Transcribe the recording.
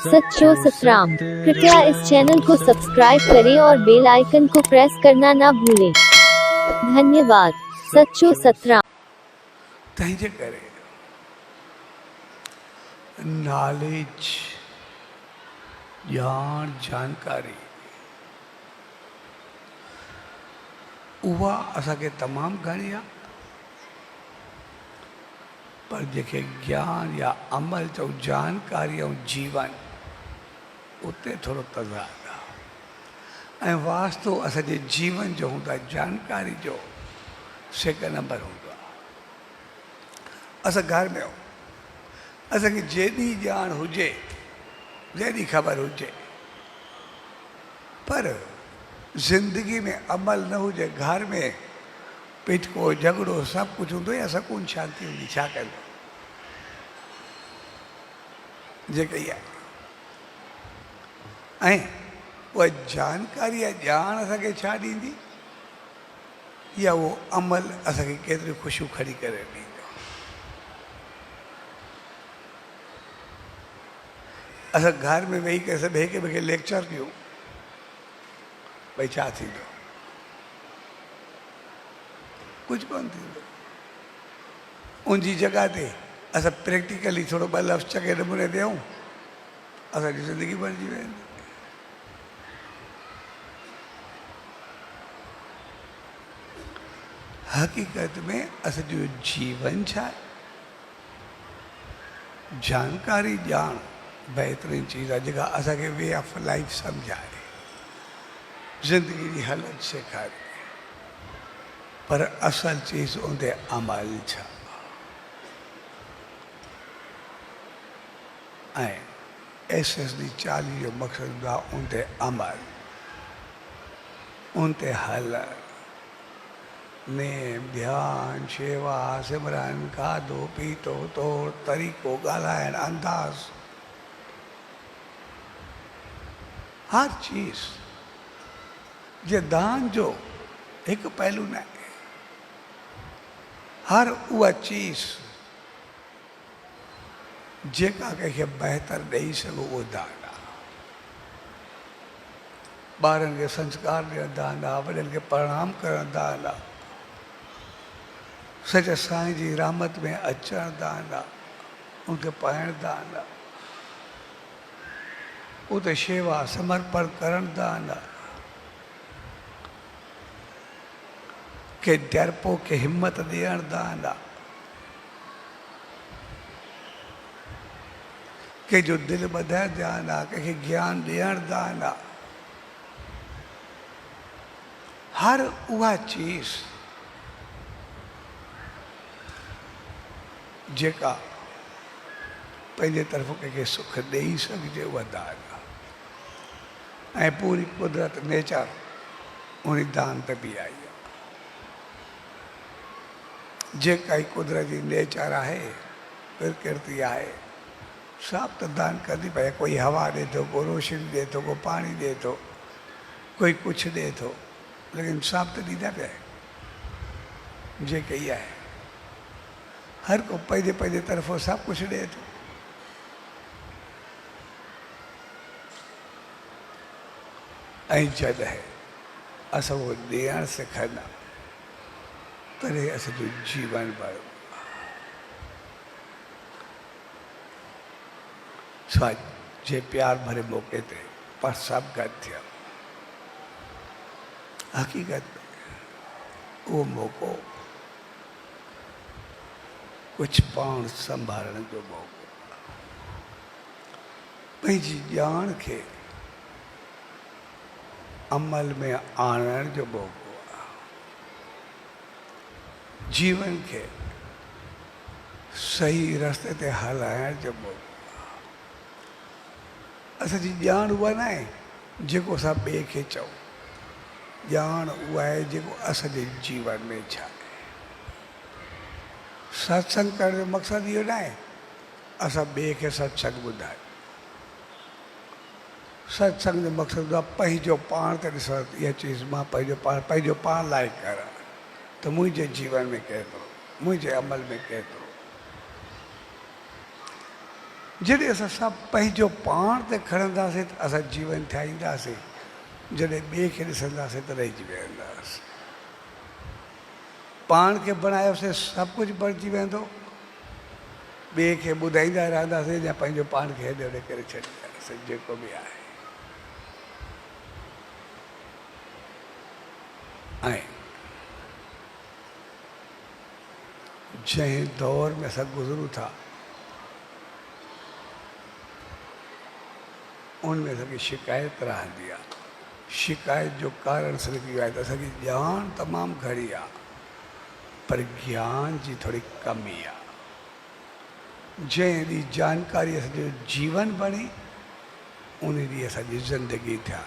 सच्चो सतराम। कृपया इस चैनल को सब्सक्राइब करें और बेल आइकन को प्रेस करना ना भूलें। धन्यवाद। सच्चो सतराम। तंहिंजे करे नॉलेज, ॼाण, जानकारी उहा असांखे तमामु घणी आहे, पर जेके ज्ञान या अमल चऊं, जानकारी ऐं जीवन, उते थोरो तज़ाद आहे। ऐं वास्तो असांजे जीवन जो हूंदो आहे, जानकारी जो सेकंड नंबर हूंदो आहे। असां घर में आहियूं, असांखे जेॾी ॼाण हुजे, जेॾी ख़बर हुजे, पर ज़िंदगी में अमल न हुजे, घर में पिटको झगड़ो सभु कुझु हूंदो या सकून शांती हूंदी, छा कंदो? जेके इहा ऐं उहा जानकारी या ॼाण असांखे छा ॾींदी, या उहो अमल असांखे केतिरियूं ख़ुशियूं खणी करे ॾींदो? असां घर में वेही करे सभु हिक ॿिए खे लेक्चर कयूं, भई छा थींदो? कुझु कोन थींदो। उनजी जॻह ते असां प्रैक्टिकली थोरो ॿ लफ़्ज़ चङे नमूने ॾियूं, असांजी ज़िंदगी बणिजी वेंदी। हक़ीक़त में असांजो जीवन छा आहे? जानकारी, ॼाण बहितरीन चीज़ आहे जेका असांखे वे ऑफ लाइफ सम्झाए, ज़िंदगी जी हालत सेखारे, पर असल चीज़ उनते अमल छा? ऐं SSD 40 जो मक़सदु हूंदो आहे उनते अमल, उनते हल, नेम, ध्यान, शेवा, सिमरन, खाधो पीतो, तौर तरीक़ो, ॻाल्हाइण, अंदाज़, हर चीज़। जे दान जो हिकु पहलू न आहे, हर उहा चीज़ जेका कंहिंखे बहितर ॾेई सघो उहो दान आहे। ॿारनि खे संस्कार ॾियणु दान आहे, वॾनि खे प्रणाम करणु दान आहे, सच साईं जी रहमत में अचणु दान आहे, उनखे पाइणु दान आहे, उते शेवा समर्पण करणु दान आहे, के डरपोक खे हिम्मत ॾियणु दान आहे, कंहिंजो दिलि ॿधाइणु दान आहे, कंहिंखे ज्ञान ॾियणु दान आहे। हर उहा चीज़ जेका पंहिंजे तरफ़ कंहिंखे सुख ॾेई सघिजे उहा दान आहे। ऐं पूरी कुदरत, नेचर उन दान ते बि आई आहे। जेका ई कुदरत जी नेचर आहे, प्रकृति आहे, सभु त दान कंदी पई। कोई हवा ॾिए थो, को रोशनी ॾिए थो, को पाणी ॾिए थो, कोई कुझु ॾिए थो, लेकिन सभु त ॾींदा पिया आहिनि। जेके इहा आहे, हर को पंहिंजे पंहिंजे तरफ़ो सभु कुझु ॾिए थो। ऐं जॾहिं असां उहो ॾियणु सिखंदा, तॾहिं असांजो जीवन बणियो। जे प्यार भरे मौक़े ते पर सभु गॾु थिया, हक़ीक़त में उहो मौक़ो कुझु पाण संभालण जो मौक़ो, पंहिंजी ॼाण खे अमल में आणण जो मौक़ो आहे, जीवन खे सही रस्ते ते हलाइण जो मौक़ो आहे। असांजी ॼाण उहा न आहे जेको असां ॿिए खे चऊं, ॼाण उहा आहे जेको असांजे जीवन में छा आहे। सत्संग करण जो मक़सदु इहो न आहे असां ॿिए खे सत्संग ॿुधायूं। सत्संग जो मक़सदु आहे पंहिंजो पाण ते ॾिसणु, इहा चीज़ मां पंहिंजो पाण लाइक़ कयां त मुंहिंजे जीवन में केतिरो, मुंहिंजे अमल में केतिरो। जॾहिं असां सभु पंहिंजो पाण ते खणंदासीं त असां जीवन ठाहींदासीं, जॾहिं ॿिए खे ॾिसंदासीं त रहिजी वेंदासीं। पाण खे बणायोसीं सभु कुझु बणिजी वेंदो, ॿिए खे ॿुधाईंदा रहंदासीं या पंहिंजो पाण खे हेॾे होॾे करे छॾींदासीं जेको बि आहे। ऐं जंहिं दौर में असां गुज़रूं था उनमें असांखे शिकायत रहंदी आहे। शिकायत जो कारण सिर्फ़ु इहो आहे त असांजी ॼाण तमामु घणी आहे, पर ज्ञान जी थोरी कमी आहे। जंहिं ॾींहुं जानकारी असांजो जीवन बणी, उन ॾींहुं असांजी ज़िंदगी थिया।